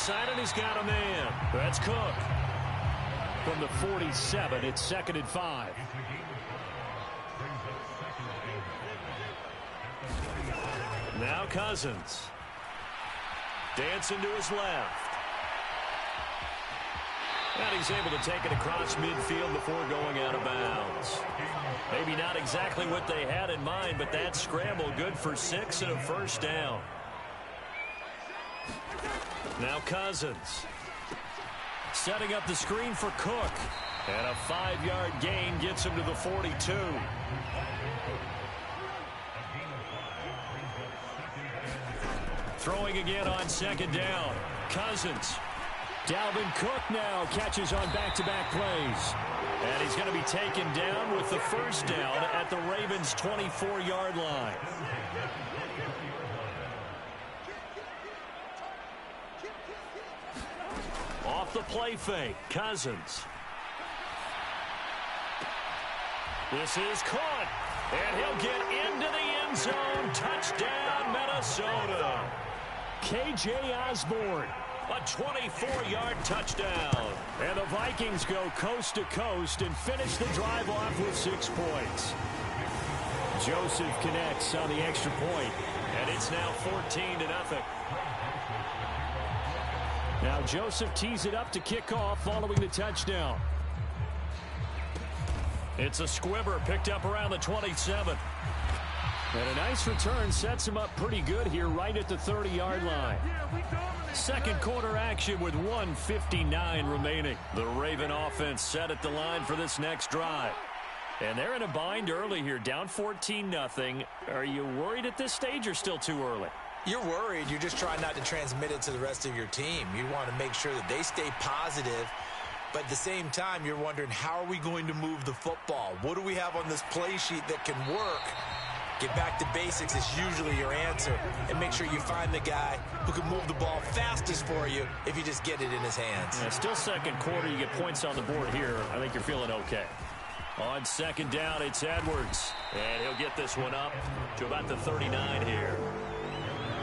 outside, and he's got a man. That's Cook. From the 47, it's 2nd and 5. Now Cousins. Dancing to his left. And he's able to take it across midfield before going out of bounds. Maybe not exactly what they had in mind, but that scramble good for 6 and a first down. Now Cousins. Setting up the screen for Cook. And a 5-yard gain gets him to the 42. Throwing again on 2nd down. Cousins. Dalvin Cook now catches on back-to-back plays. And he's going to be taken down with the first down at the Ravens' 24-yard line. Off the play fake, Cousins. This is caught. And he'll get into the end zone. Touchdown, Minnesota. K.J. Osborne. A 24-yard touchdown. And the Vikings go coast to coast and finish the drive off with 6 points. Joseph connects on the extra point, and it's now 14-0. Now Joseph tees it up to kick off following the touchdown. It's a squibber picked up around the 27. And a nice return sets him up pretty good here right at the 30-yard line. Second quarter action with 1:59 remaining. The Raven offense set at the line for this next drive. And they're in a bind early here, down 14-0. Are you worried at this stage or still too early? You're worried. You're just trying not to transmit it to the rest of your team. You want to make sure that they stay positive. But at the same time, you're wondering, how are we going to move the football? What do we have on this play sheet that can work? Get back to basics is usually your answer. And make sure you find the guy who can move the ball fastest for you if you just get it in his hands. Yeah, still second quarter. You get points on the board here. I think you're feeling okay. On 2nd down, it's Edwards. And he'll get this one up to about the 39 here.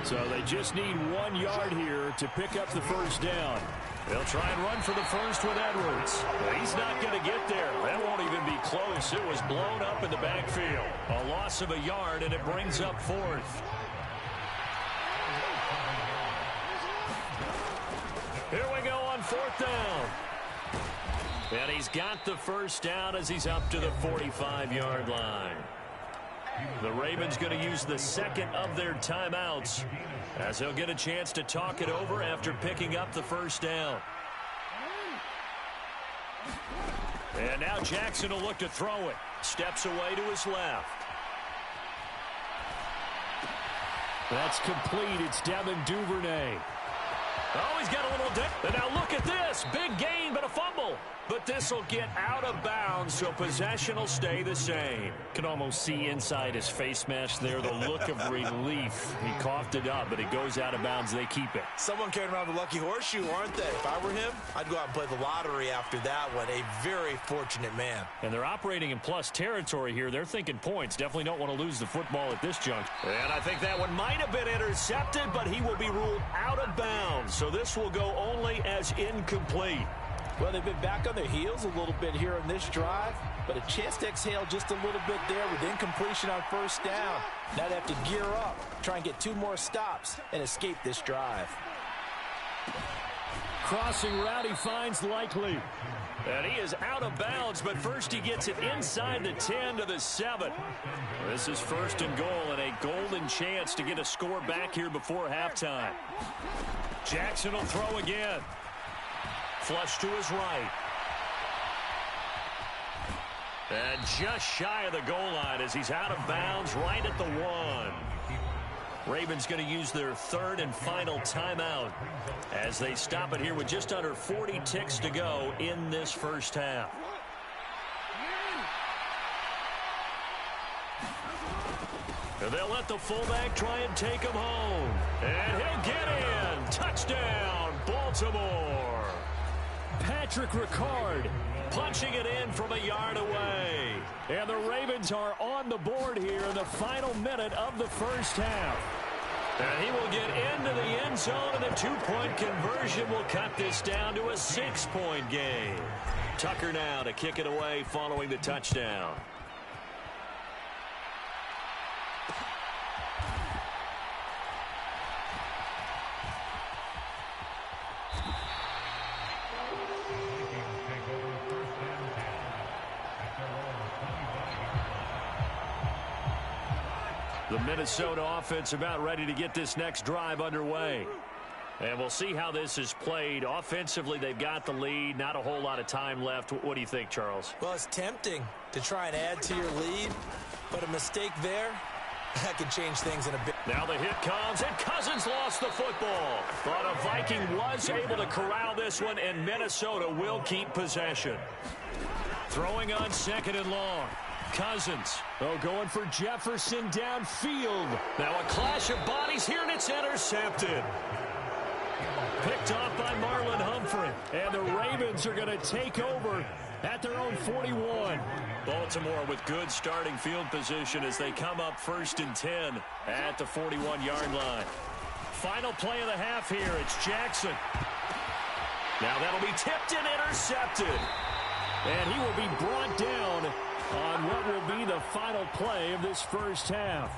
So they just need 1 yard here to pick up the first down. They'll try and run for the first with Edwards. But he's not going to get there. That won't even be close. It was blown up in the backfield. A loss of a yard, and it brings up 4th. Here we go on 4th down. And he's got the first down as he's up to the 45-yard line. The Ravens going to use the second of their timeouts as they'll get a chance to talk it over after picking up the first down. And now Jackson will look to throw it. Steps away to his left. That's complete. It's Devin Duvernay. Oh, he's got a little dip. And now look at this. Big gain, but a fumble. But this will get out of bounds, so possession will stay the same. Can almost see inside his face mask there the look of relief. He coughed it up, but it goes out of bounds. They keep it. Someone carrying around the lucky horseshoe, aren't they? If I were him, I'd go out and play the lottery after that one. A very fortunate man. And they're operating in plus territory here. They're thinking points. Definitely don't want to lose the football at this juncture. And I think that one might have been intercepted, but he will be ruled out of bounds. So this will go only as incomplete. Well, they've been back on their heels a little bit here on this drive, but a chance to exhale just a little bit there with incompletion on first down. Now they have to gear up, try and get 2 more stops, and escape this drive. Crossing route, he finds Likely. And he is out of bounds, but first he gets it inside the 10 to the 7. This is 1st and goal and a golden chance to get a score back here before halftime. Jackson will throw again. Flush to his right. And just shy of the goal line as he's out of bounds right at the 1. Ravens going to use their 3rd and final timeout as they stop it here with just under 40 ticks to go in this first half. And they'll let the fullback try and take him home. And he'll get in. Touchdown, Baltimore. Patrick Ricard punching it in from a yard away. And the Ravens are on the board here in the final minute of the first half. And he will get into the end zone, and the two-point conversion will cut this down to a 6-point game. Tucker now to kick it away following the touchdown. The Minnesota offense about ready to get this next drive underway. And we'll see how this is played. Offensively, they've got the lead. Not a whole lot of time left. What do you think, Charles? Well, it's tempting to try and add to your lead, but a mistake there, that can change things in a bit. Now the hit comes, and Cousins lost the football. But a Viking was able to corral this one, and Minnesota will keep possession. Throwing on 2nd and long. Cousins, going for Jefferson downfield. Now a clash of bodies here, and it's intercepted. Picked off by Marlon Humphrey. And the Ravens are going to take over at their own 41. Baltimore with good starting field position as they come up 1st and 10 at the 41-yard line. Final play of the half here. It's Jackson. Now that'll be tipped and intercepted. And he will be brought down on what will be the final play of this first half.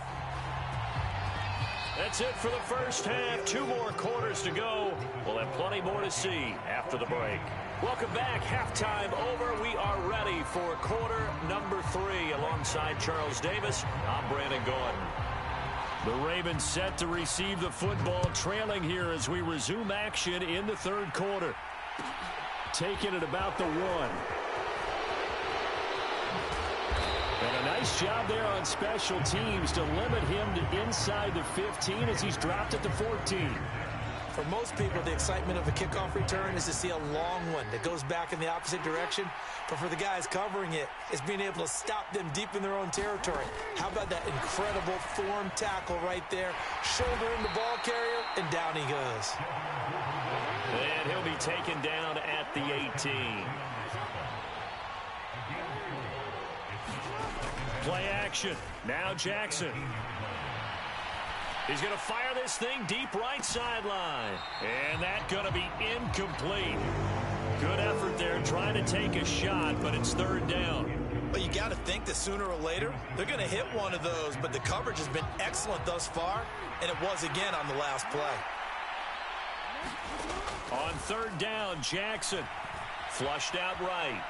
That's it for the first half. 2 more quarters to go. We'll have plenty more to see after the break. Welcome back. Halftime over. We are ready for quarter number 3. Alongside Charles Davis, I'm Brandon Gordon. The Ravens set to receive the football, trailing here as we resume action in the 3rd quarter. Taking it about the 1. And a nice job there on special teams to limit him to inside the 15 as he's dropped at the 14. For most people, the excitement of a kickoff return is to see a long one that goes back in the opposite direction. But for the guys covering it, it's being able to stop them deep in their own territory. How about that incredible form tackle right there? Shoulder in the ball carrier, and down he goes. And he'll be taken down at the 18. Play action. Now Jackson. He's going to fire this thing deep right sideline. And that's going to be incomplete. Good effort there trying to take a shot, but it's 3rd down. Well, you got to think that sooner or later, they're going to hit one of those, but the coverage has been excellent thus far, and it was again on the last play. On 3rd down, Jackson. Flushed out right.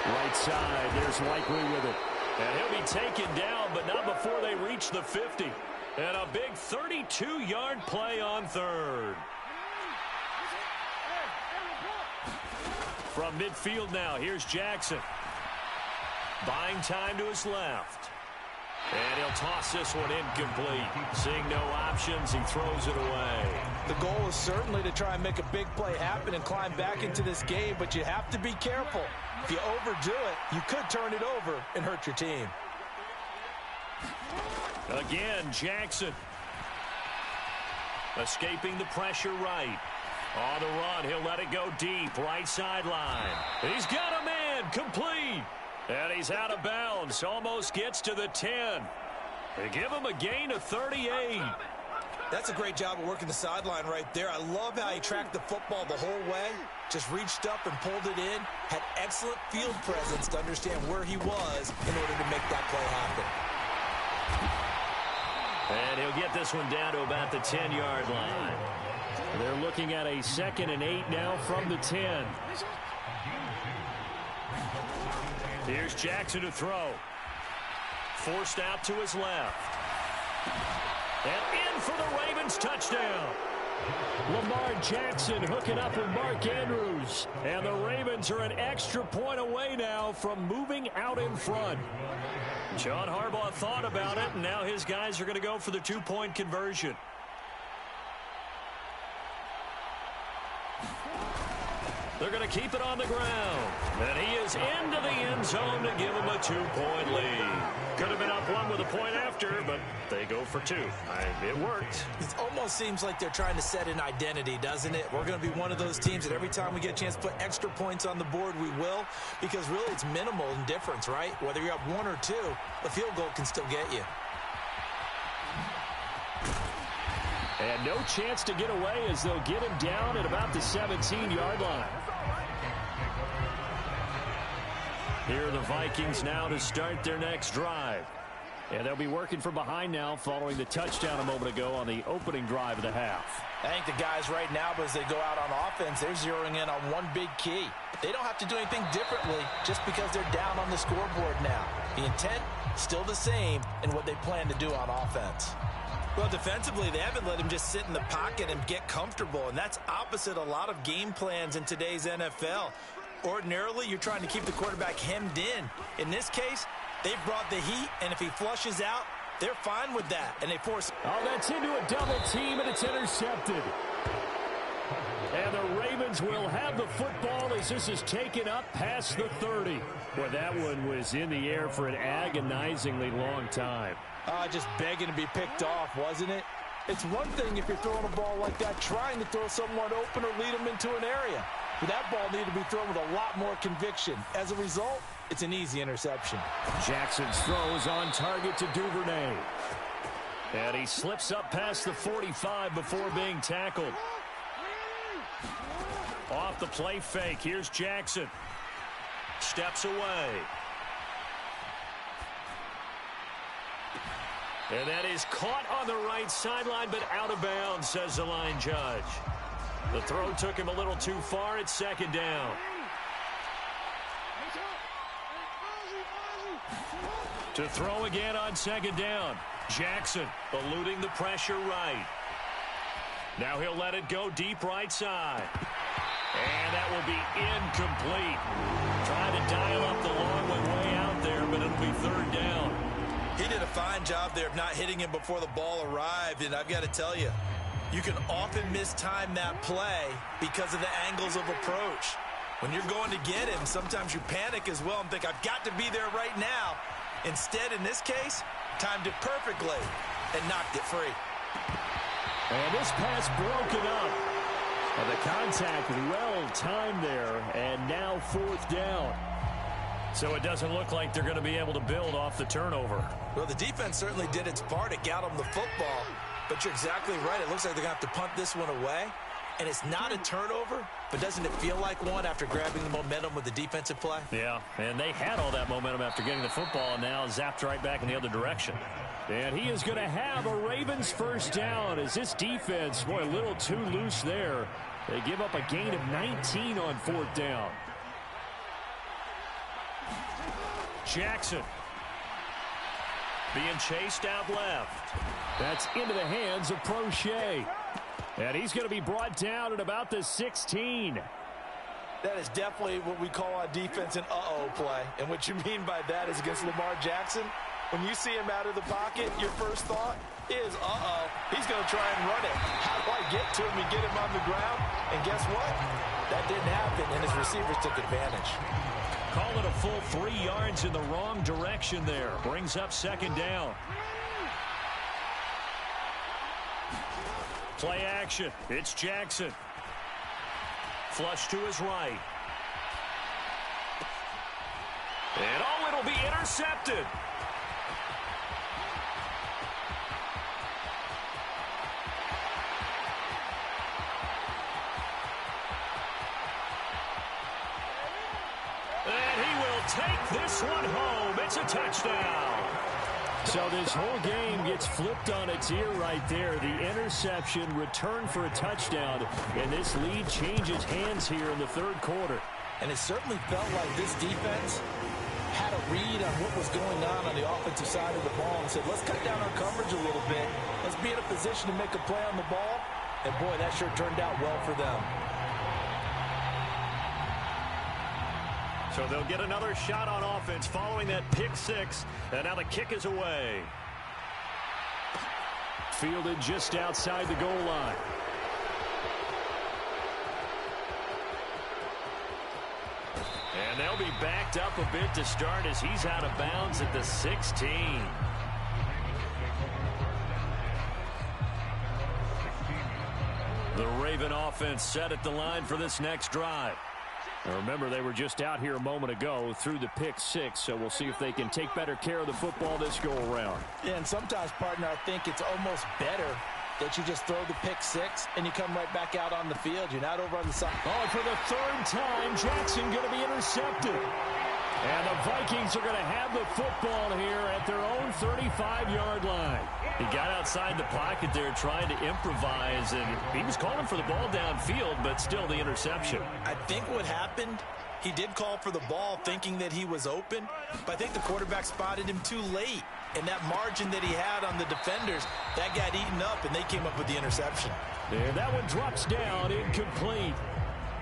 Right side, there's Likely with it. And he'll be taken down, but not before they reach the 50. And a big 32-yard play on 3rd. From midfield now, here's Jackson. Buying time to his left. And he'll toss this one incomplete. Seeing no options, he throws it away. The goal is certainly to try and make a big play happen and climb back into this game, but you have to be careful. If you overdo it, you could turn it over and hurt your team. Again, Jackson. Escaping the pressure right. On the run, he'll let it go deep, right sideline. He's got a man, complete. And he's out of bounds, almost gets to the 10. They give him a gain of 38. That's a great job of working the sideline right there. I love how he tracked the football the whole way. Just reached up and pulled it in. Had excellent field presence to understand where he was in order to make that play happen. And he'll get this one down to about the 10-yard line. They're looking at a 2nd and 8 now from the 10. Here's Jackson to throw. Forced out to his left. And in for the Ravens touchdown. Lamar Jackson hooking up with Mark Andrews. And the Ravens are an extra point away now from moving out in front. John Harbaugh thought about it, and now his guys are going to go for the 2-point conversion. They're going to keep it on the ground. And he is into the end zone to give him a 2-point lead. Could have been up 1 with a point after, but they go for 2. It worked. It almost seems like they're trying to set an identity, doesn't it? We're going to be one of those teams that every time we get a chance to put extra points on the board, we will. Because really it's minimal in difference, right? Whether you're up 1 or 2, the field goal can still get you. And no chance to get away as they'll get him down at about the 17-yard line. Here are the Vikings now to start their next drive. And they'll be working from behind now following the touchdown a moment ago on the opening drive of the half. I think the guys right now, as they go out on offense, they're zeroing in on one big key. They don't have to do anything differently just because they're down on the scoreboard now. The intent, still the same in what they plan to do on offense. Well, defensively, they haven't let him just sit in the pocket and get comfortable, and that's opposite a lot of game plans in today's NFL. Ordinarily, you're trying to keep the quarterback hemmed in. In this case, they've brought the heat, and if he flushes out, they're fine with that, and they force. Oh, that's into a double team, and it's intercepted. And the Ravens will have the football as this is taken up past the 30. Boy, that one was in the air for an agonizingly long time. Just begging to be picked off, wasn't it? It's one thing if you're throwing a ball like that, trying to throw someone open or lead them into an area. But that ball needed to be thrown with a lot more conviction. As a result, it's an easy interception. Jackson's throws on target to Duvernay. And he slips up past the 45 before being tackled. Off the play fake, here's Jackson. Steps away. And that is caught on the right sideline, but out of bounds, says the line judge. The throw took him a little too far. It's second down. To throw again on second down. Jackson eluding the pressure right. Now he'll let it go deep right side. And that will be incomplete. Trying to dial up the long one way out there, but it'll be third down. He did a fine job there of not hitting him before the ball arrived, and I've got to tell you, you can often mistime that play because of the angles of approach. When you're going to get him, sometimes you panic as well and think, I've got to be there right now. Instead, in this case, timed it perfectly and knocked it free. And this pass broken up. And the contact well timed there, and now fourth down. So it doesn't look like they're going to be able to build off the turnover. Well, the defense certainly did its part. It got them the football. But you're exactly right. It looks like they're going to have to punt this one away. And it's not a turnover, but doesn't it feel like one after grabbing the momentum with the defensive play? Yeah, and they had all that momentum after getting the football, and now zapped right back in the other direction. And he is going to have a Ravens first down as this defense, boy, a little too loose there. They give up a gain of 19 on fourth down. Jackson being chased out left. That's into the hands of Prochet. And he's going to be brought down at about the 16. That is definitely what we call on defense an uh-oh play. And what you mean by that is against Lamar Jackson, when you see him out of the pocket, your first thought is, uh-oh, he's going to try and run it. How do I get to him and get him on the ground? And guess what? That didn't happen, and his receivers took advantage. Call it a full 3 yards in the wrong direction there. Brings up second down. Play action. It's Jackson. Flush to his right. And oh, it'll be intercepted. And he will take this one home. It's a touchdown. So this whole game gets flipped on its ear right there. The interception, return for a touchdown, and this lead changes hands here in the third quarter. And it certainly felt like this defense had a read on what was going on the offensive side of the ball and said, let's cut down our coverage a little bit. Let's be in a position to make a play on the ball. And, boy, that sure turned out well for them. So they'll get another shot on offense following that pick six. And now the kick is away. Fielded just outside the goal line. And they'll be backed up a bit to start as he's out of bounds at the 16. The Raven offense set at the line for this next drive. Now remember, they were just out here a moment ago through the pick six, so we'll see if they can take better care of the football this go-around. Yeah, and sometimes, partner, I think it's almost better that you just throw the pick six and you come right back out on the field. You're not over on the side. Oh, for the third time, Jackson going to be intercepted. And the Vikings are going to have the football here at their own 35-yard line. He got outside the pocket there trying to improvise, and he was calling for the ball downfield, but still the interception. I think what happened, he did call for the ball thinking that he was open, but I think the quarterback spotted him too late. And that margin that he had on the defenders, that got eaten up, and they came up with the interception. And that one drops down, incomplete.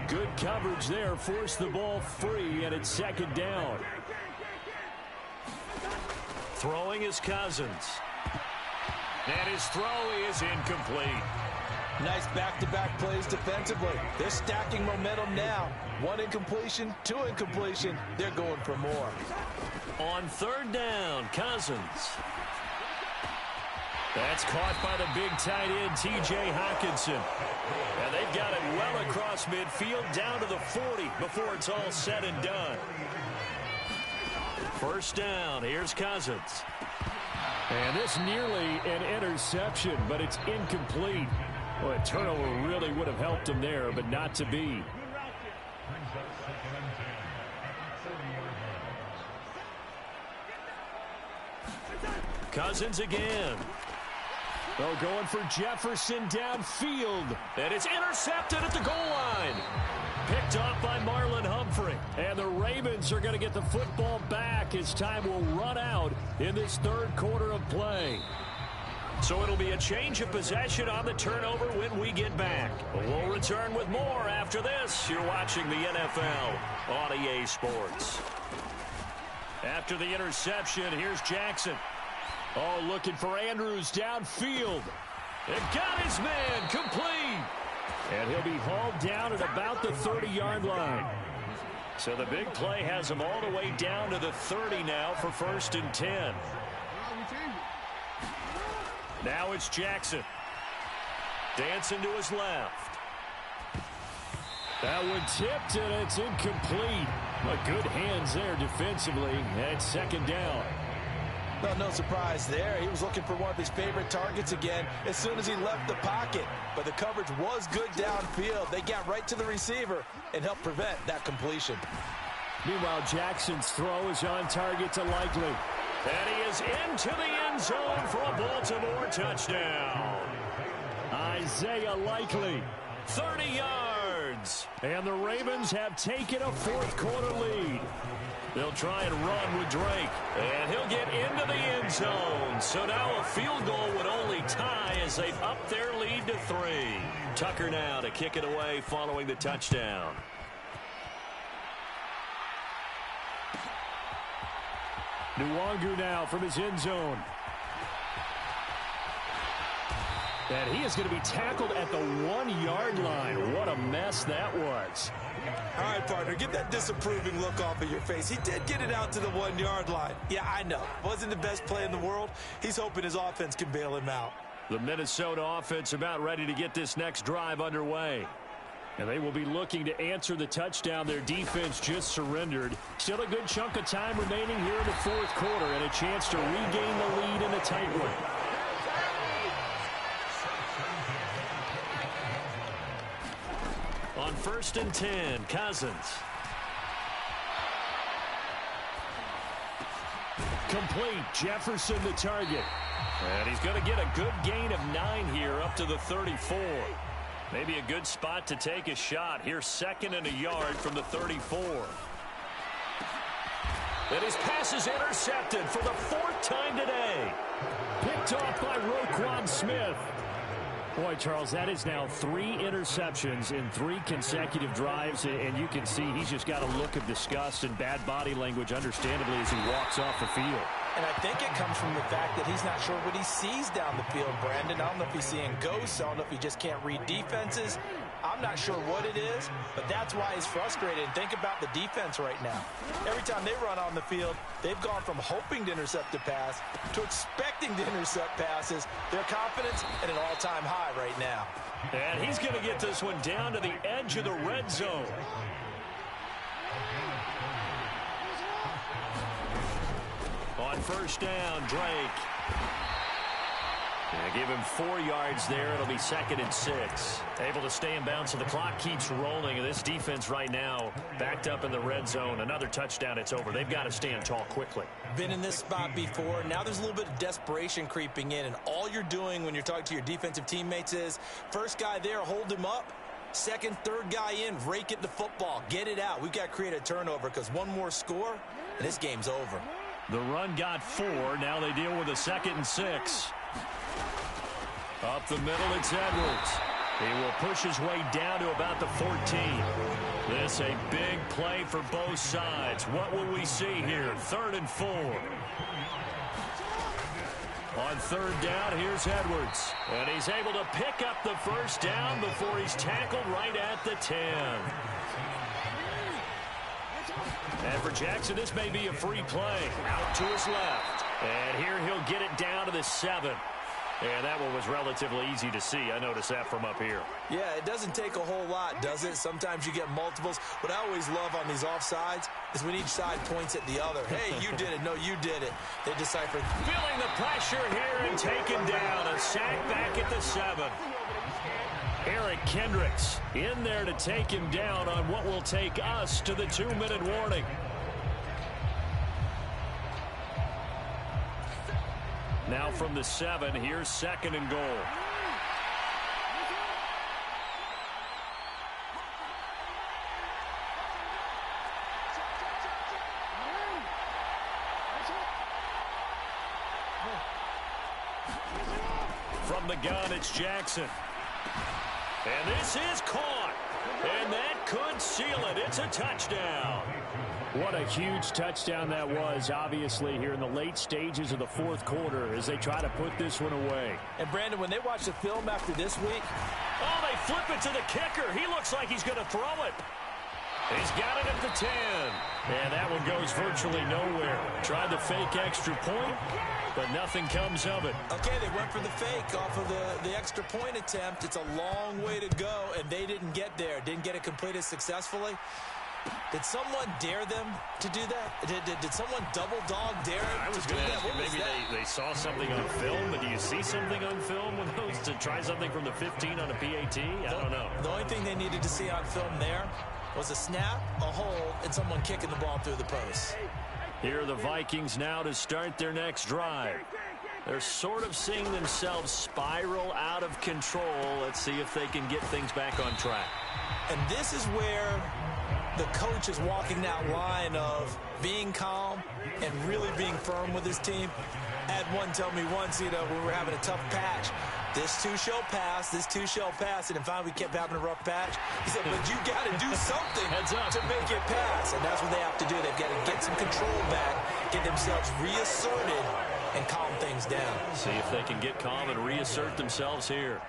Good coverage there, forced the ball free, and it's second down. Throwing is Cousins. And his throw is incomplete. Nice back-to-back plays defensively. They're stacking momentum now. One incompletion, two incompletion. They're going for more. On third down, Cousins. That's caught by the big tight end, T.J. Hockenson. And they've got it well across midfield, down to the 40 before it's all said and done. First down, here's Cousins. And this nearly an interception, but it's incomplete. Well, a turnover really would have helped him there, but not to be. Cousins again. They're going for Jefferson downfield. And it's intercepted at the goal line. Picked off by Marlon Humphrey. And the Ravens are going to get the football back as time will run out in this third quarter of play. So it'll be a change of possession on the turnover when we get back. We'll return with more after this. You're watching the NFL on EA Sports. After the interception, here's Jackson. Oh, looking for Andrews downfield. And got his man complete. And he'll be hauled down at about the 30-yard line. So the big play has him all the way down to the 30 now for 1st and 10. Now it's Jackson. Dancing to his left. That one tipped, and it's incomplete. But good hands there defensively. And it's second down. Well, no surprise there. He was looking for one of his favorite targets again as soon as he left the pocket. But the coverage was good downfield. They got right to the receiver and helped prevent that completion. Meanwhile, Jackson's throw is on target to Likely. And he is into the end zone for a Baltimore touchdown. Isaiah Likely, 30 yards. And the Ravens have taken a fourth quarter lead. They'll try and run with Drake. And he'll get into the end zone. So now a field goal would only tie as they've upped their lead to 3. Tucker now to kick it away following the touchdown. Nwangu now from his end zone. And he is going to be tackled at the 1-yard line. What a mess that was. All right, partner, get that disapproving look off of your face. He did get it out to the 1-yard line. Yeah, I know. Wasn't the best play in the world. He's hoping his offense can bail him out. The Minnesota offense about ready to get this next drive underway. And they will be looking to answer the touchdown their defense just surrendered. Still a good chunk of time remaining here in the fourth quarter and a chance to regain the lead in a tight one. On 1st and 10, Cousins. Complete. Jefferson the target. And he's going to get a good gain of 9 here up to the 34. Maybe a good spot to take a shot. Here's 2nd and a yard from the 34. And his pass is intercepted for the 4th time today. Picked off by Roquan Smith. Boy, Charles, that is now 3 interceptions in 3 consecutive drives, and you can see he's just got a look of disgust and bad body language, understandably, as he walks off the field. And I think it comes from the fact that he's not sure what he sees down the field, Brandon. I don't know if he's seeing ghosts. I don't know if he just can't read defenses. I'm not sure what it is, but that's why he's frustrated. And think about the defense right now. Every time they run on the field, they've gone from hoping to intercept a pass to expecting to intercept passes. Their confidence at an all-time high right now. And he's going to get this one down to the edge of the red zone. On 1st down, Drake. Give him 4 yards there. It'll be 2nd and 6. Able to stay in bounds, so the clock keeps rolling. And this defense right now backed up in the red zone. Another touchdown, it's over. They've got to stand tall quickly. Been in this spot before. Now there's a little bit of desperation creeping in. And all you're doing when you're talking to your defensive teammates is, first guy there, hold him up. Second, third guy in, rake it the football. Get it out. We've got to create a turnover because one more score, and this game's over. The run got 4. Now they deal with a 2nd and 6. Up the middle, it's Edwards. He will push his way down to about the 14. This a big play for both sides. What will we see here? 3rd and 4. On 3rd down, here's Edwards. And he's able to pick up the first down before he's tackled right at the 10. And for Jackson, this may be a free play. Out to his left. And here he'll get it down to the 7. And that one was relatively easy to see. I noticed that from up here. Yeah, it doesn't take a whole lot, does it? Sometimes you get multiples. What I always love on these offsides is when each side points at the other. Hey, you did it. No, you did it. They decipher. Feeling the pressure here and taken down. A sack back at the 7. Eric Kendricks in there to take him down on what will take us to the 2-minute warning. Now from the 7, here's 2nd and goal. From the gun, it's Jackson. And this is caught. And that could seal it. It's a touchdown. What a huge touchdown that was, obviously, here in the late stages of the 4th quarter as they try to put this one away. And, Brandon, when they watch the film after this week. Oh, they flip it to the kicker. He looks like he's going to throw it. He's got it at the 10. And that one goes virtually nowhere. Tried the fake extra point, but nothing comes of it. Okay, they went for the fake off of the extra point attempt. It's a long way to go, and they didn't get there. Didn't get it completed successfully. Did someone dare them to do that? Did someone double dog dare them? I was going to ask you, maybe they saw something on film, but do you see something on film with those to try something from the 15 on a PAT? I don't know. The only thing they needed to see on film there was a snap, a hold, and someone kicking the ball through the post. Here are the Vikings now to start their next drive. They're sort of seeing themselves spiral out of control. Let's see if they can get things back on track. And this is where the coach is walking that line of being calm and really being firm with his team. I had one tell me once, when we were having a tough patch, this too shall pass, this too shall pass, and finally we kept having a rough patch. He said, but you got to do something to make it pass, and that's what they have to do. They've got to get some control back, get themselves reasserted, and calm things down. See if they can get calm and reassert themselves here.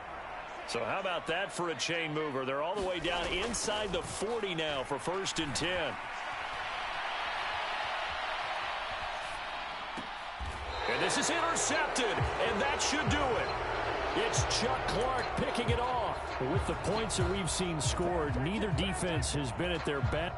So how about that for a chain mover? They're all the way down inside the 40 now for 1st and 10. And this is intercepted, and that should do it. It's Chuck Clark picking it off. With the points that we've seen scored, neither defense has been at their best.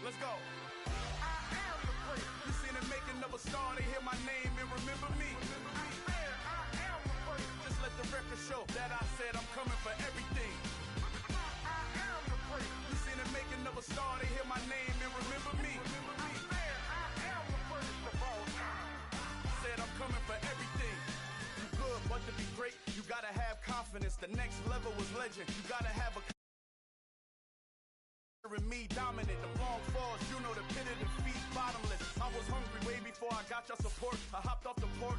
Let's go. I am the great. You seen the making of a star, they hear my name and remember me. I am the great. Just let the record show that I said I'm coming for everything. I am the great. You seen the making of a star, they hear my name and remember me. I am the greatest of all time. Said I'm coming for everything. You good, but to be great, you gotta have confidence. The next level was legend. You gotta have a me dominant, the long falls, you know the pit of defeat, bottomless. I was hungry way before I got your support. I hopped off the porch.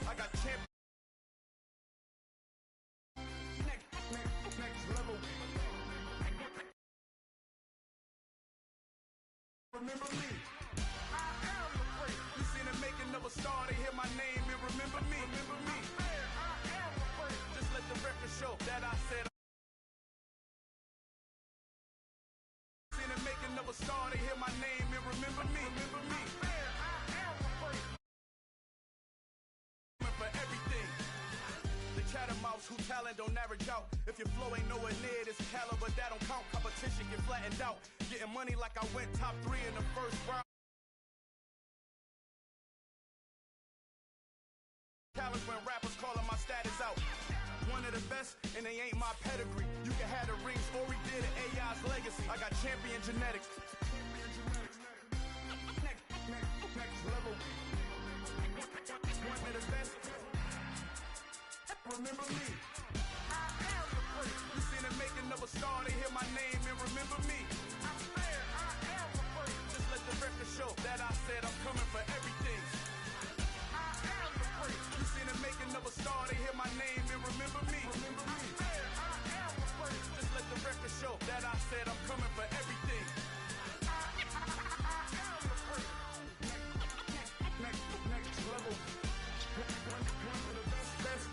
I got champ. Next level. Remember me. I am the great. another star, they hear my name and remember me. Remember me. I am afraid. For everything. The chattermouths who talent don't average out. If your flow ain't nowhere near this caliber, that don't count. Competition get flattened out. Getting money like I went top 3 in the first round. Challenge when rappers calling my status out. One of the best, and they ain't my pedigree. You can have the rings, or we did it, AI's legacy. I got champion genetics. Next level. One of the best. Remember me. I am the first. You seen it making of a star, they hear my name and remember me. I swear I am the first. Just let the record show that I said I'm coming for everything. I am the first. You seen it making of a star, they hear my name and remember me. Remember me. I swear I am the first. Just let the record show that I said I'm coming for everything. I am the first. Next level. One of the best.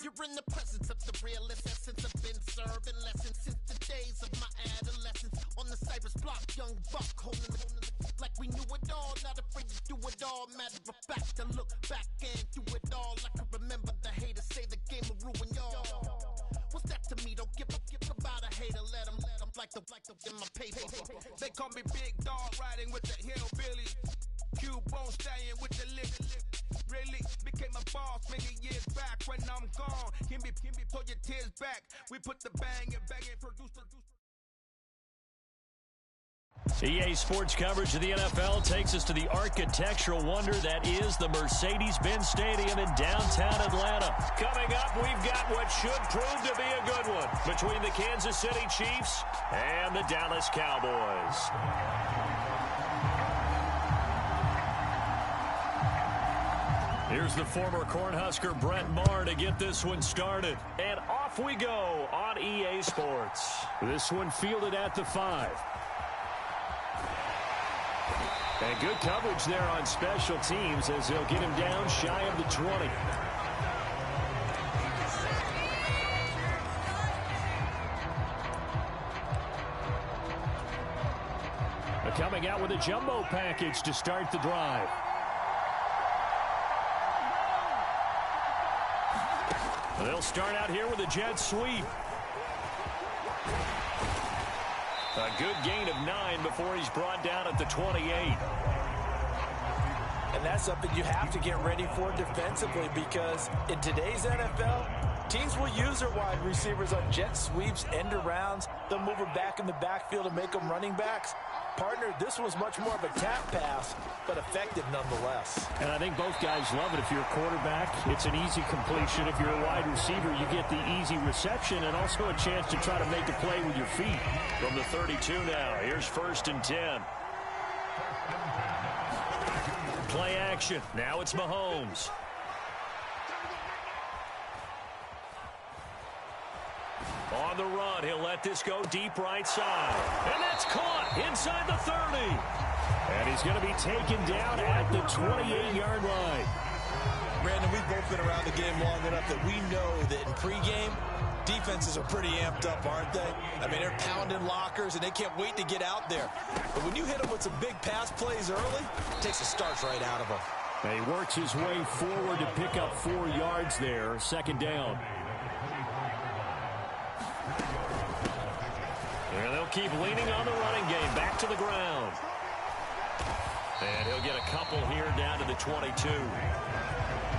You're in the presence of the realest essence. I've been serving lessons since the days of my adolescence. On the Cypress block, young buck holding the like we knew it all. Not afraid to do it all. Matter of fact, to look back and do it all. I can remember the haters say the game will ruin y'all. What's that to me? Don't give about a hater. Let them like the in my paper. They call me Big Dog, riding with the hillbillies. Cubone staying with the lick. Really became a boss many years back. When I'm gone, give me pull your tears back. We put the bang and produce. EA Sports coverage of the NFL takes us to the architectural wonder that is the Mercedes-Benz Stadium in downtown Atlanta. Coming up, we've got what should prove to be a good one between the Kansas City Chiefs and the Dallas Cowboys. Here's the former Cornhusker Brett Maher to get this one started. And off we go on EA Sports. This one fielded at the 5. And good coverage there on special teams as they'll get him down shy of the 20. They're coming out with a jumbo package to start the drive. They'll start out here with a jet sweep. A good gain of 9 before he's brought down at the 28. And that's something you have to get ready for defensively because in today's NFL, teams will use their wide receivers on jet sweeps, end arounds. They'll move them back in the backfield and make them running backs. Partner, this was much more of a tap pass, but effective nonetheless. And I think both guys love it. If you're a quarterback, it's an easy completion. If you're a wide receiver, you get the easy reception and also a chance to try to make a play with your feet. From the 32 now, here's 1st and 10. Play action. Now it's Mahomes. On the run, he'll let this go deep right side. And that's caught inside the 30. And he's going to be taken down at the 28-yard line. Brandon, we've both been around the game long enough that we know that in pregame, defenses are pretty amped up, aren't they? I mean, they're pounding lockers, and they can't wait to get out there. But when you hit them with some big pass plays early, it takes the starch right out of them. And he works his way forward to pick up 4 yards there, 2nd down. And they'll keep leaning on the running game, back to the ground. And he'll get a couple here down to the 22.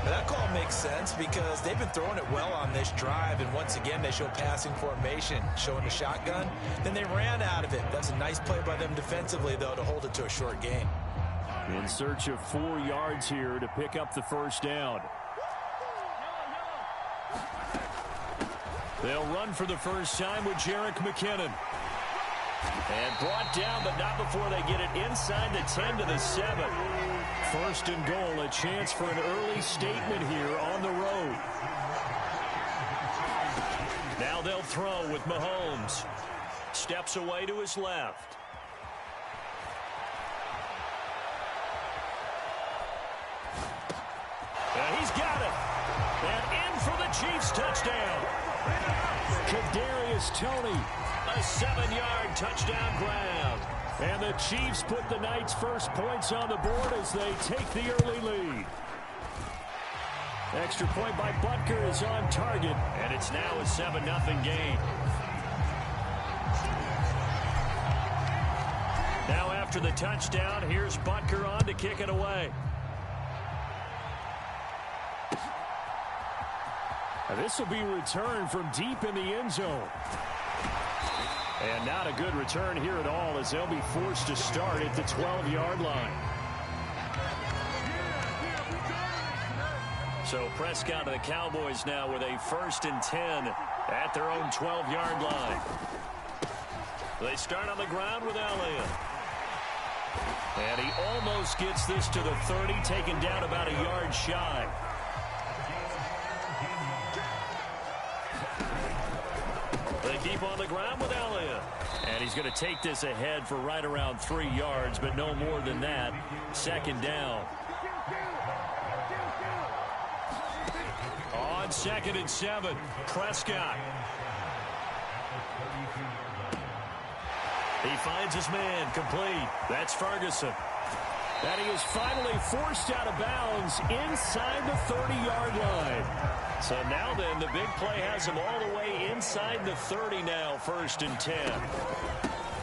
That call makes sense because they've been throwing it well on this drive, and once again they show passing formation, showing the shotgun. Then they ran out of it. That's a nice play by them defensively, though, to hold it to a short gain. In search of 4 yards here to pick up the 1st down. They'll run for the first time with Jerick McKinnon. And brought down, but not before they get it inside the 10 to the 7. First and goal, a chance for an early statement here on the road. Now they'll throw with Mahomes. Steps away to his left. And he's got it. And in for the Chiefs touchdown. Kadarius Toney, a 7-yard touchdown grab. And the Chiefs put the Knights' first points on the board as they take the early lead. Extra point by Butker is on target, and it's now a 7-0 game. Now after the touchdown, here's Butker on to kick it away. This will be returned from deep in the end zone. And not a good return here at all as they'll be forced to start at the 12-yard line. So Prescott and the Cowboys now with a 1st and 10 at their own 12-yard line. They start on the ground with Elliott. And he almost gets this to the 30, taken down about a yard shy. They keep on the ground with Elliott. And he's going to take this ahead for right around 3 yards, but no more than that. 2nd down. On 2nd and 7, Prescott. He finds his man, complete. That's Ferguson. And he is finally forced out of bounds inside the 30-yard line. So now then, the big play has him all the way inside the 30 now, 1st and 10.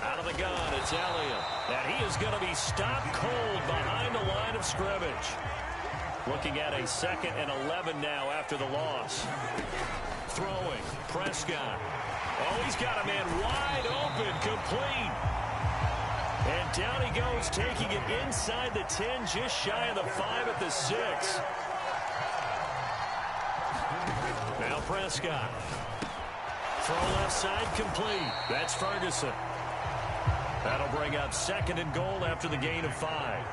Out of the gun, it's Elliott. And he is going to be stopped cold behind the line of scrimmage. Looking at a 2nd and 11 now after the loss. Throwing, Prescott. Oh, he's got a man wide open, complete. And down he goes, taking it inside the 10, just shy of the 5 at the 6. Now Prescott. Throw left side, complete. That's Ferguson. That'll bring up 2nd and goal after the gain of 5.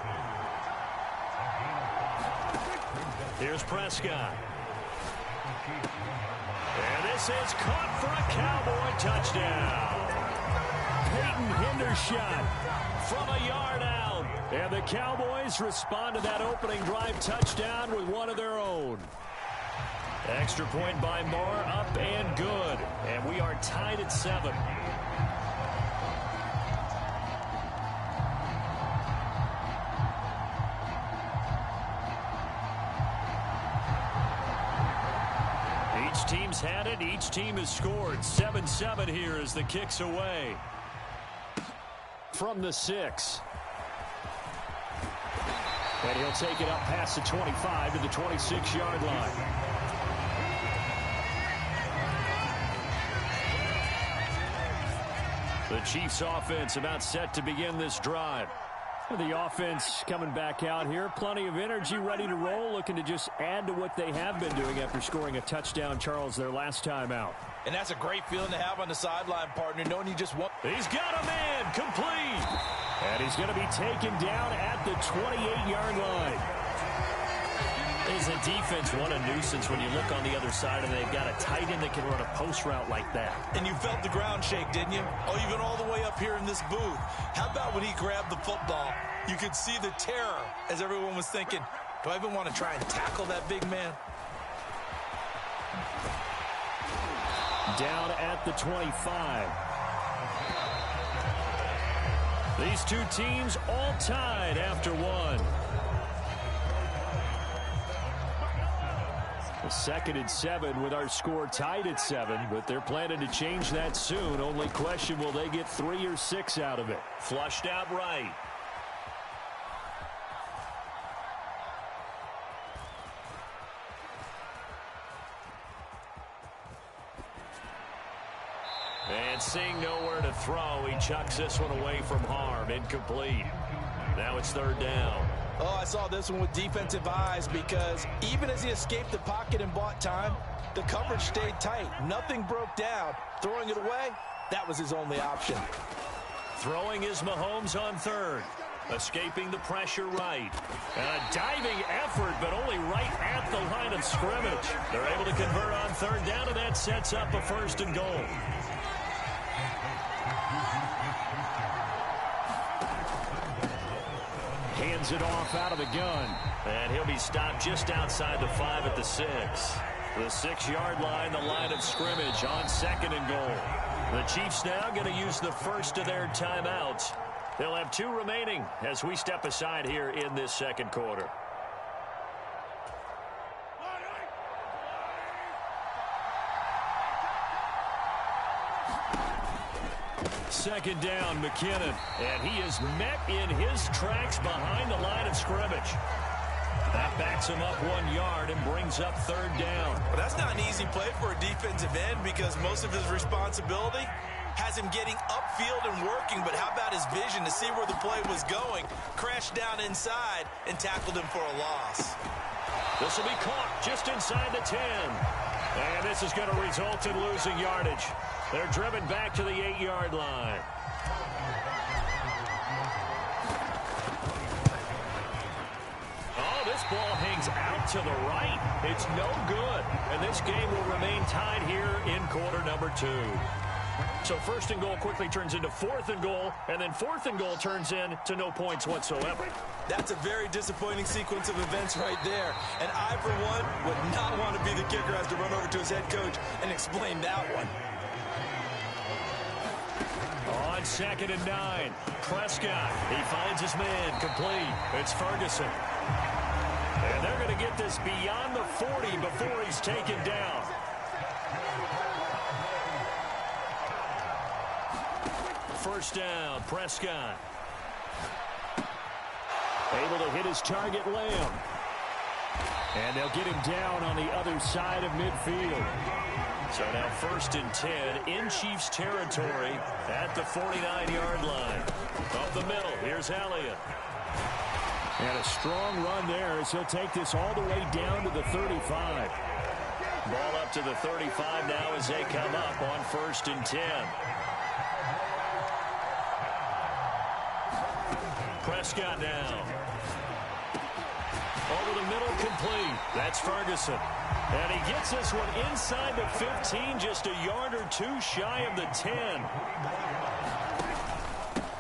Here's Prescott. And this is caught for a Cowboy touchdown. Peyton Hendershot from a yard out. And the Cowboys respond to that opening drive touchdown with one of their own. Extra point by Moore, up and good. And we are tied at 7. Each team's had it. Each team has scored. 7-7 here as the kick's away. From the 6. And he'll take it up past the 25 to the 26-yard line. The Chiefs offense about set to begin this drive. The offense coming back out here. Plenty of energy, ready to roll, looking to just add to what they have been doing after scoring a touchdown, Charles, their last time out. And that's a great feeling to have on the sideline, partner, knowing you just want. He's got a man, complete. And he's going to be taken down at the 28-yard line. Is the defense one a nuisance when you look on the other side and they've got a tight end that can run a post route like that? And you felt the ground shake, didn't you? Oh, even all the way up here in this booth. How about when he grabbed the football? You could see the terror as everyone was thinking, do I even want to try and tackle that big man? Down at the 25. These two teams all tied after one. The 2nd and 7 with our score tied at 7, but they're planning to change that soon. Only question, will they get 3 or 6 out of it? Flushed out right. And seeing nowhere to throw, he chucks this one away from harm. Incomplete. Now it's 3rd down. Oh, I saw this one with defensive eyes because even as he escaped the pocket and bought time, the coverage stayed tight. Nothing broke down. Throwing it away, that was his only option. Throwing is Mahomes on third. Escaping the pressure right. And a diving effort, but only right at the line of scrimmage. They're able to convert on third down, and that sets up a 1st and goal. Hands it off out of the gun. And he'll be stopped just outside the 5 at the 6. The 6-yard line, the line of scrimmage on 2nd and goal. The Chiefs now going to use the first of their timeouts. They'll have 2 remaining as we step aside here in this 2nd quarter. Second down, McKinnon. And he is met in his tracks behind the line of scrimmage. That backs him up 1 yard and brings up 3rd down. Well, that's not an easy play for a defensive end because most of his responsibility has him getting upfield and working, but how about his vision to see where the play was going, crashed down inside, and tackled him for a loss. This will be caught just inside the 10. And this is going to result in losing yardage. They're driven back to the 8-yard line. Oh, this ball hangs out to the right. It's no good. And this game will remain tied here in quarter number 2. So 1st and goal quickly turns into 4th and goal, and then 4th and goal turns into no points whatsoever. That's a very disappointing sequence of events right there. And I, for one, would not want to be the kicker who has to run over to his head coach and explain that one. On 2nd and 9, Prescott. He finds his man complete. It's Ferguson. And they're going to get this beyond the 40 before he's taken down. First down, Prescott. Able to hit his target, Lamb. And they'll get him down on the other side of midfield. So now 1st and 10 in Chiefs territory at the 49-yard line. Up the middle, here's Elliott. And a strong run there as he'll take this all the way down to the 35. Ball up to the 35 now as they come up on 1st and 10. Prescott now. Over the middle, complete. That's Ferguson. And he gets this one inside the 15, just a yard or 2 shy of the 10.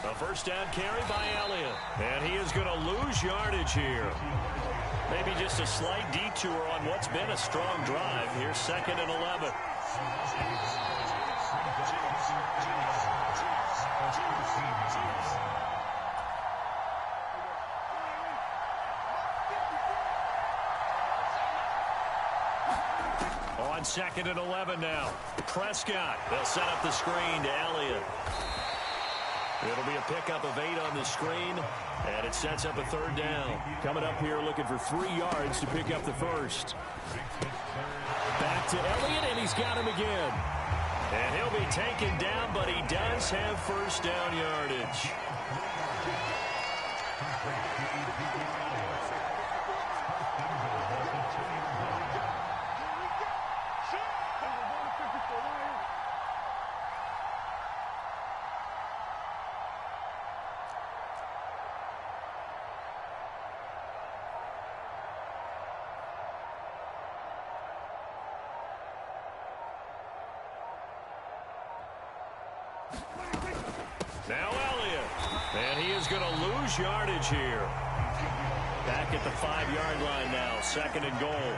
A 1st down carry by Elliott. And he is going to lose yardage here. Maybe just a slight detour on what's been a strong drive. Here's 2nd and 11. On 2nd and 11 now. Prescott. They'll set up the screen to Elliott. It'll be a pickup of 8 on the screen, and it sets up a 3rd down. Coming up here looking for 3 yards to pick up the 1st. Back to Elliott, and he's got him again. And he'll be taken down, but he does have 1st down yardage. Now Elliott. And he is going to lose yardage here. Back at the 5-yard line now. 2nd and goal.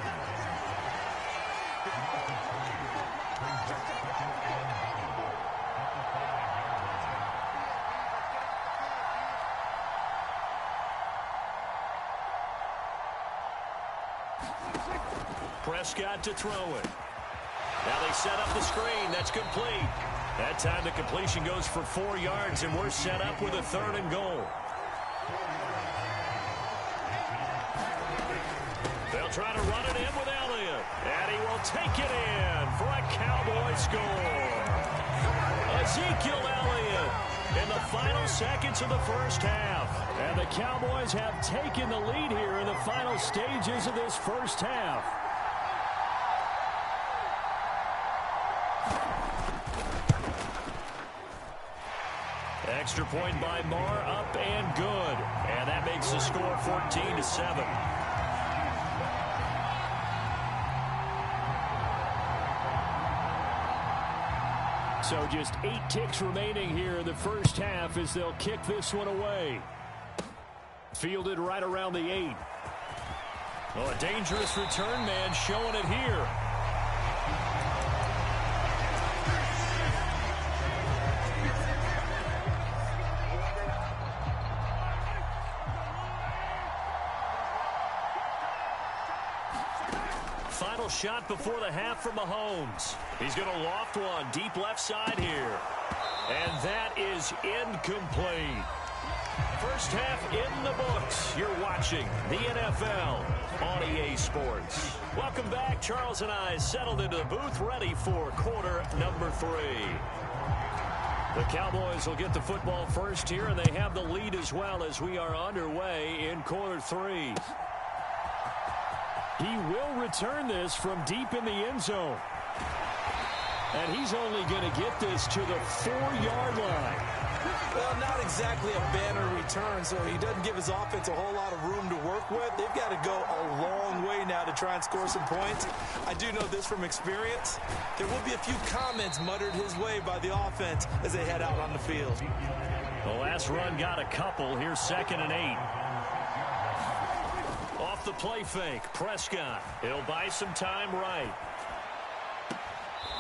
Prescott to throw it. Now they set up the screen. That's complete. That time the completion goes for 4 yards, and we're set up with a 3rd and goal. They'll try to run it in with Elliott, and he will take it in for a Cowboy score. Ezekiel Elliott in the final seconds of the 1st half. And the Cowboys have taken the lead here in the final stages of this 1st half. Extra point by Marr, up and good. And that makes the score 14-7. So just 8 ticks remaining here in the first half as they'll kick this one away. Fielded right around the 8. Well, a dangerous return man showing it here. Final shot before the half from Mahomes. He's going to loft one deep left side here. And that is incomplete. First half in the books. You're watching the NFL on EA Sports. Welcome back. Charles and I settled into the booth, ready for quarter number 3. The Cowboys will get the football first here, and they have the lead as well as we are underway in quarter 3. He will return this from deep in the end zone. And he's only going to get this to the 4-yard line. Well, not exactly a banner return, so he doesn't give his offense a whole lot of room to work with. They've got to go a long way now to try and score some points. I do know this from experience. There will be a few comments muttered his way by the offense as they head out on the field. The last run got a couple. Here's 2nd and 8. Off the play fake, Prescott. He'll buy some time right.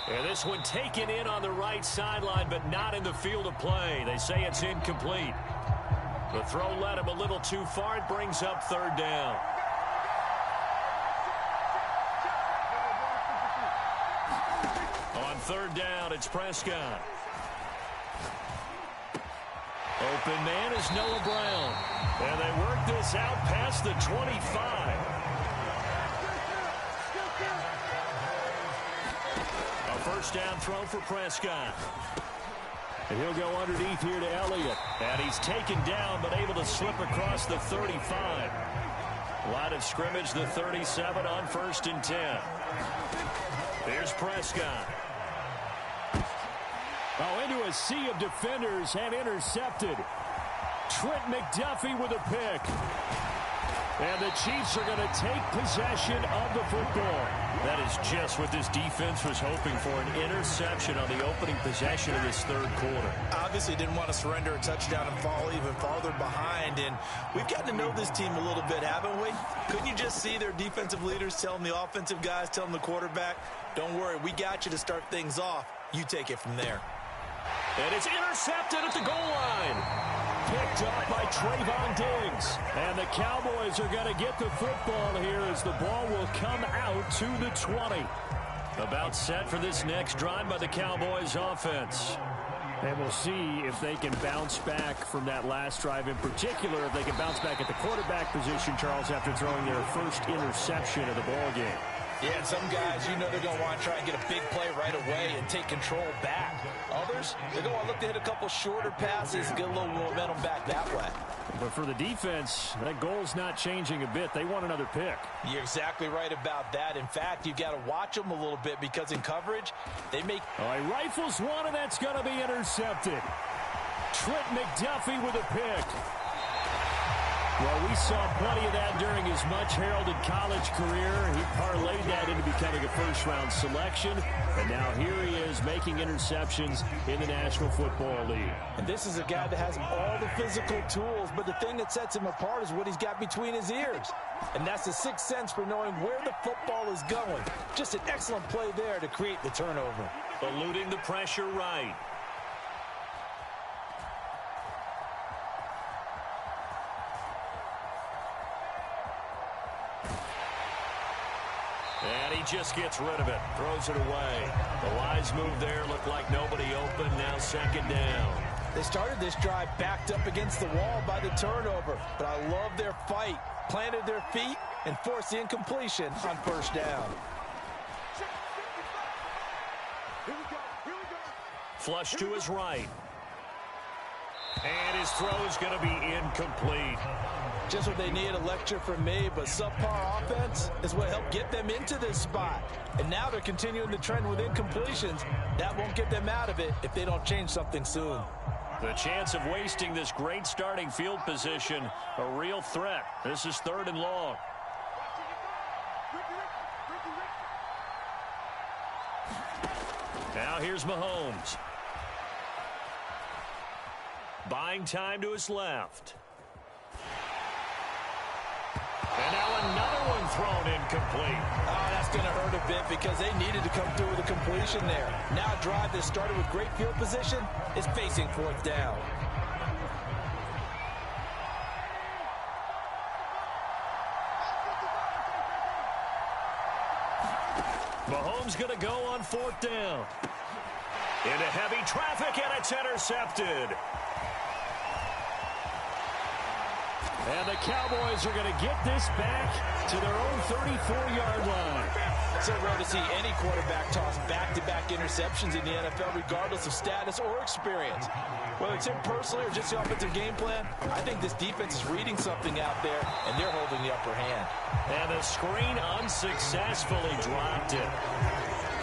And this one taken in on the right sideline, but not in the field of play. They say it's incomplete. The throw led him a little too far. It brings up 3rd down. On 3rd down, it's Prescott. Open man is Noah Brown. And they work this out past the 25. First down throw for Prescott. And he'll go underneath here to Elliott. And he's taken down but able to slip across the 35. Line of scrimmage, the 37 on 1st and 10. Here's Prescott. Oh, into a sea of defenders and intercepted. Trent McDuffie with a pick. And the Chiefs are going to take possession of the football. That is just what this defense was hoping for, an interception on the opening possession of this 3rd quarter. Obviously didn't want to surrender a touchdown and fall even farther behind. And we've gotten to know this team a little bit, haven't we? Couldn't you just see their defensive leaders telling the offensive guys, telling the quarterback, don't worry, we got you to start things off. You take it from there. And it's intercepted at the goal line. Picked up by Trayvon Diggs. And the Cowboys are going to get the football here as the ball will come out to the 20. About set for this next drive by the Cowboys offense. And we'll see if they can bounce back from that last drive in particular, if they can bounce back at the quarterback position, Charles, after throwing their first interception of the ball game. Yeah, and some guys, you know they're going to want to try and get a big play right away and take control back. Others, they're going to look to hit a couple shorter passes and get a little momentum back that way. But for the defense, that goal's not changing a bit. They want another pick. You're exactly right about that. In fact, you've got to watch them a little bit because in coverage, they make... Oh, he rifles one, and that's going to be intercepted. Trent McDuffie with a pick. Well, we saw plenty of that during his much-heralded college career. He parlayed that into becoming a first-round selection. And now here he is making interceptions in the National Football League. And this is a guy that has all the physical tools, but the thing that sets him apart is what he's got between his ears. And that's the sixth sense for knowing where the football is going. Just an excellent play there to create the turnover. Eluding the pressure right. And he just gets rid of it. Throws it away. The wise move there. Looked like nobody open. Now 2nd down. They started this drive backed up against the wall by the turnover. But I love their fight. Planted their feet and forced the incompletion on 1st down. Flush to his right. And his throw is going to be incomplete. Just what they need, a lecture from me, but subpar offense is what helped get them into this spot. And now they're continuing the trend with incompletions. That won't get them out of it if they don't change something soon. The chance of wasting this great starting field position, a real threat. This is 3rd and long. Now here's Mahomes. Buying time to his left. And now another one thrown incomplete. Oh, that's going to hurt a bit because they needed to come through with a completion there. Now a drive that started with great field position is facing 4th down. Mahomes going to go on 4th down. Into heavy traffic, and it's intercepted. And the Cowboys are going to get this back to their own 34-yard line. So rare to see any quarterback toss back-to-back interceptions in the NFL, regardless of status or experience. Whether it's him personally or just the offensive game plan, I think this defense is reading something out there, and they're holding the upper hand. And the screen unsuccessfully dropped it.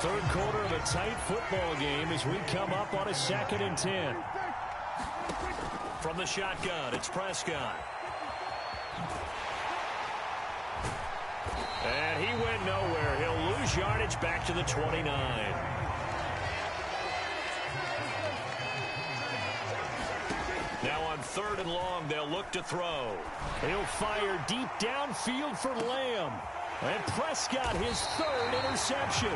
3rd quarter of a tight football game as we come up on a 2nd and 10. From the shotgun, it's Prescott. And he went nowhere. He'll lose yardage back to the 29. Now on 3rd and long, they'll look to throw. He'll fire deep downfield for Lamb. And Prescott, his 3rd interception.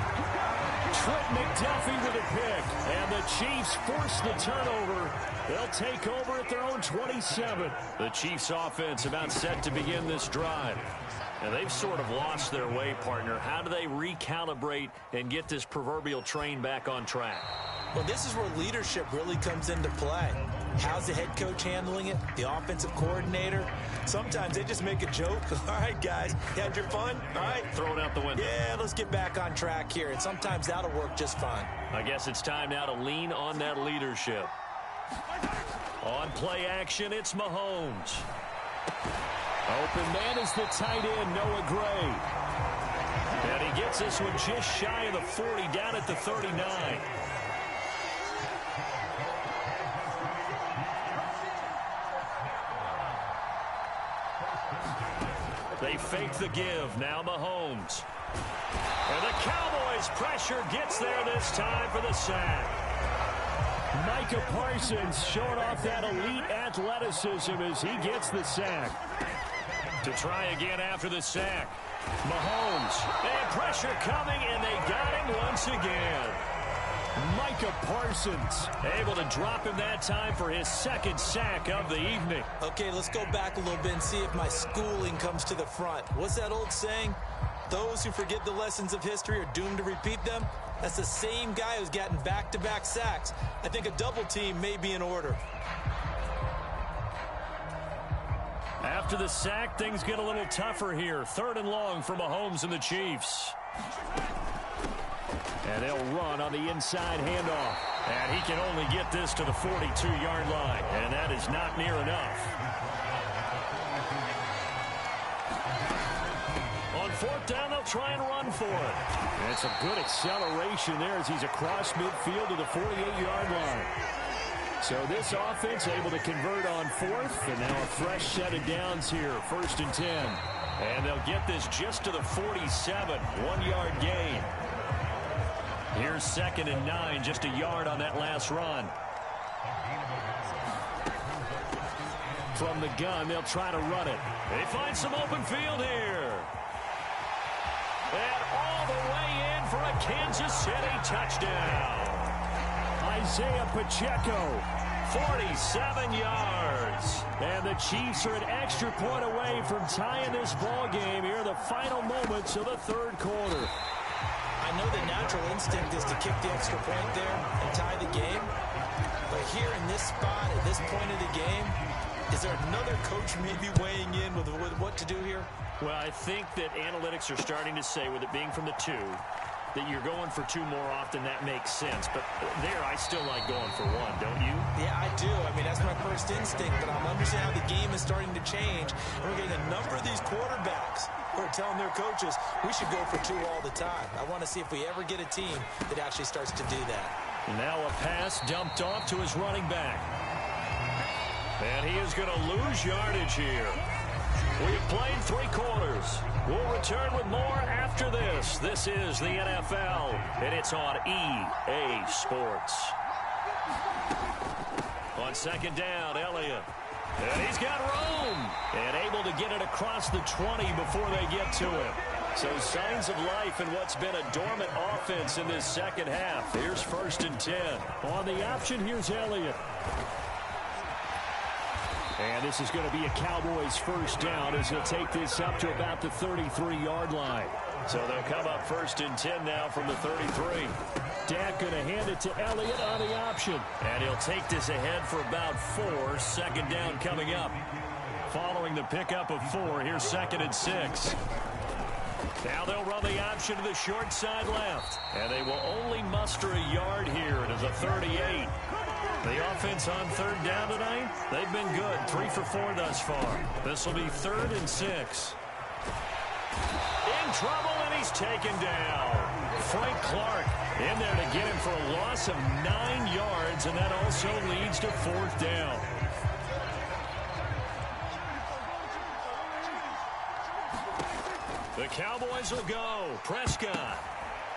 Trent McDuffie with a pick. And the Chiefs force the turnover. They'll take over at their own 27. The Chiefs offense about set to begin this drive. And they've sort of lost their way, partner. How do they recalibrate and get this proverbial train back on track? Well, this is where leadership really comes into play. How's the head coach handling it? The offensive coordinator? Sometimes they just make a joke. All right, guys, you had your fun? All right. Throw it out the window. Yeah, let's get back on track here. And sometimes that'll work just fine. I guess it's time now to lean on that leadership. On play action, it's Mahomes. Open man is the tight end, Noah Gray. And he gets this one just shy of the 40, down at the 39. They fake the give. Now Mahomes. And the Cowboys' pressure gets there this time for the sack. Micah Parsons showing off that elite athleticism as he gets the sack. To try again after the sack. Mahomes. And pressure coming, and they got him once again. Micah Parsons able to drop him that time for his 2nd sack of the evening. Okay, let's go back a little bit and see if my schooling comes to the front. What's that old saying? Those who forget the lessons of history are doomed to repeat them. That's the same guy who's gotten back-to-back sacks. I think a double team may be in order. After the sack, things get a little tougher here. 3rd and long for Mahomes and the Chiefs. And they'll run on the inside handoff. And he can only get this to the 42-yard line. And that is not near enough. On 4th down, they'll try and run for it. And it's a good acceleration there as he's across midfield to the 48-yard line. So this offense able to convert on 4th. And now a fresh set of downs here. 1st and 10. And they'll get this just to the 47. 1-yard gain. Here's 2nd and 9, just a yard on that last run. From the gun, they'll try to run it. They find some open field here. And all the way in for a Kansas City touchdown. Isaiah Pacheco, 47 yards. And the Chiefs are an extra point away from tying this ball game here in the final moments of the 3rd quarter. I know the natural instinct is to kick the extra point there and tie the game. But here in this spot, at this point of the game, is there another coach maybe weighing in with what to do here? Well, I think that analytics are starting to say, with it being from the 2, that you're going for 2 more often. That makes sense. But there, I still like going for 1, don't you? Yeah, I do. I mean, that's my first instinct. But I'm understanding how the game is starting to change. And we're getting a number of these quarterbacks who are telling their coaches, we should go for 2 all the time. I want to see if we ever get a team that actually starts to do that. Now a pass dumped off to his running back. And he is going to lose yardage here. We've played 3 quarters. We'll return with more after this. This is the NFL, and it's on EA Sports. On second down, Elliott. And he's got room. And able to get it across the 20 before they get to him. So signs of life in what's been a dormant offense in this second half. Here's 1st and 10. On the option, here's Elliott. And this is going to be a Cowboys first down as he'll take this up to about the 33-yard line. So they'll come up 1st and 10 now from the 33. Dak going to hand it to Elliott on the option. And he'll take this ahead for about 4. Second down coming up. Following the pickup of 4, here's 2nd and 6. Now they'll run the option to the short side left. And they will only muster a yard here to the 38. The offense on 3rd down tonight, they've been good. 3 for 4 thus far. This will be 3rd and 6. In trouble, and he's taken down. Frank Clark in there to get him for a loss of 9 yards, and that also leads to 4th down. The Cowboys will go. Prescott.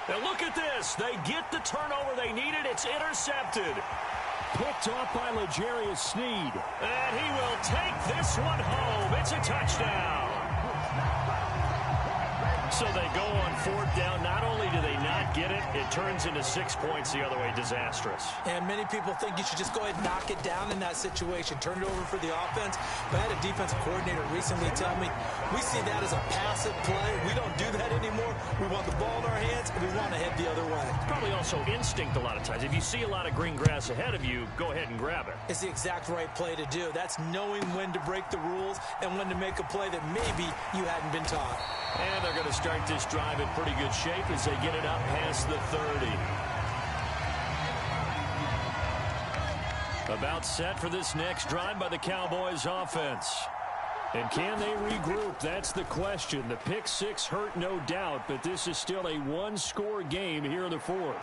Now look at this. They get the turnover they needed. It's intercepted. Picked off by L'Jarius Sneed. And he will take this one home. It's a touchdown. So they go on 4th down. Not only do they not get it, it turns into 6 points the other way. Disastrous. And many people think you should just go ahead and knock it down in that situation. Turn it over for the offense. But I had a defensive coordinator recently tell me, we see that as a passive play. We don't do that anymore. We want the ball in our hands, and we want to head the other way. Probably also instinct a lot of times. If you see a lot of green grass ahead of you, go ahead and grab it. It's the exact right play to do. That's knowing when to break the rules and when to make a play that maybe you hadn't been taught. And they're going to start this drive in pretty good shape as they get it up past the 30. About set for this next drive by the Cowboys offense. And can they regroup? That's the question. The pick 6 hurt, no doubt, but this is still a 1-score game here in the 4th.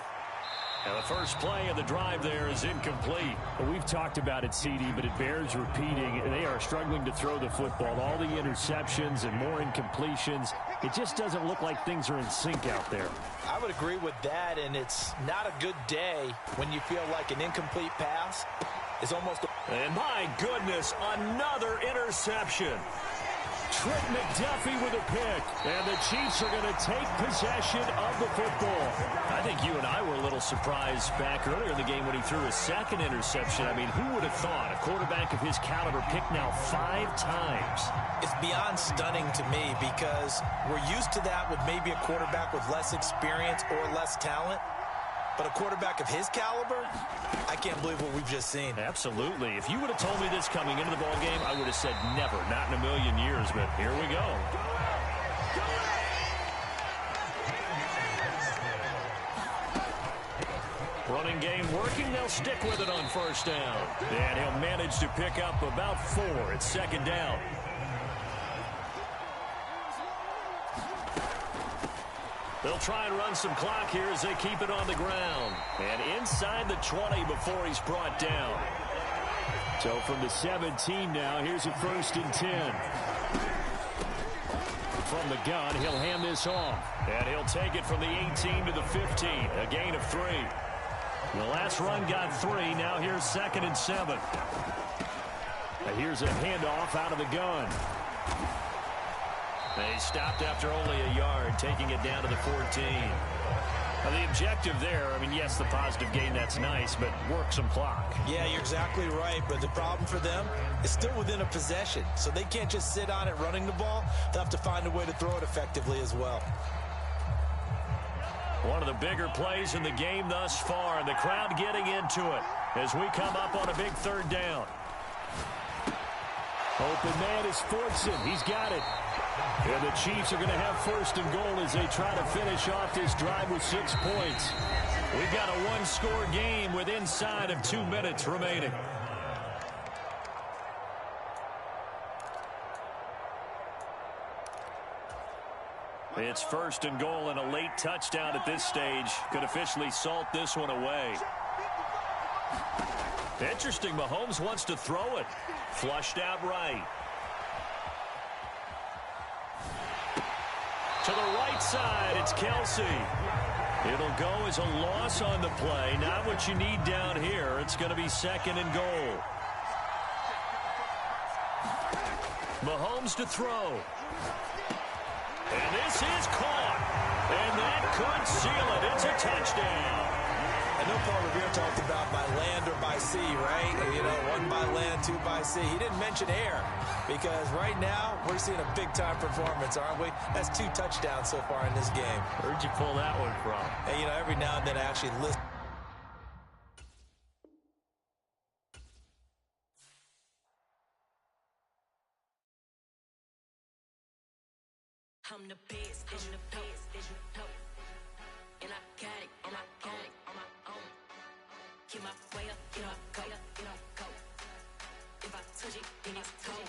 And the first play of the drive there is incomplete. Well, we've talked about it, CD, but it bears repeating. They are struggling to throw the football. All the interceptions and more incompletions. It just doesn't look like things are in sync out there. I would agree with that, and it's not a good day when you feel like an incomplete pass is almost And my goodness, another interception. Trent McDuffie with a pick. And the Chiefs are going to take possession of the football. I think you and I were a little surprised back earlier in the game when he threw his 2nd interception. I mean, who would have thought a quarterback of his caliber picked now 5 times? It's beyond stunning to me because we're used to that with maybe a quarterback with less experience or less talent. But a quarterback of his caliber, I can't believe what we've just seen. Absolutely. If you would have told me this coming into the ballgame, I would have said never, not in a million years, but here we go. Running game working, they'll stick with it on 1st down. And he'll manage to pick up about 4. It's 2nd down. They'll try and run some clock here as they keep it on the ground. And inside the 20 before he's brought down. So from the 17 now, here's a 1st and 10. From the gun, he'll hand this off. And he'll take it from the 18 to the 15. A gain of 3. The last run got 3. Now here's 2nd and 7. And here's a handoff out of the gun. They stopped after only a yard, taking it down to the 14. Now the objective there, I mean, yes, the positive gain, that's nice, but work some clock. Yeah, you're exactly right, but the problem for them is still within a possession, so they can't just sit on it running the ball. They'll have to find a way to throw it effectively as well. One of the bigger plays in the game thus far, and the crowd getting into it as we come up on a big 3rd down. Open man is Fortson. He's got it. And the Chiefs are going to have 1st and goal as they try to finish off this drive with 6 points. We've got a 1-score game with inside of 2 minutes remaining. It's 1st and goal, and a late touchdown at this stage could officially salt this one away. Interesting. Mahomes wants to throw it. Flushed out right. To the right side, it's Kelsey. It'll go as a loss on the play. Not what you need down here. It's going to be second and goal. Mahomes to throw. And this is caught. And that could seal it. It's a touchdown. I know Paul Revere talked about by land or by sea, right? You know, one by land, two by sea. He didn't mention air because right now we're seeing a big-time performance, aren't we? That's 2 touchdowns so far in this game. Where'd you pull that one from? And, you know, every now and then I actually listen. I'm the best, I'm the best, and I got it on my own. Get my way up, get up, go. If I touch it, then it's cold.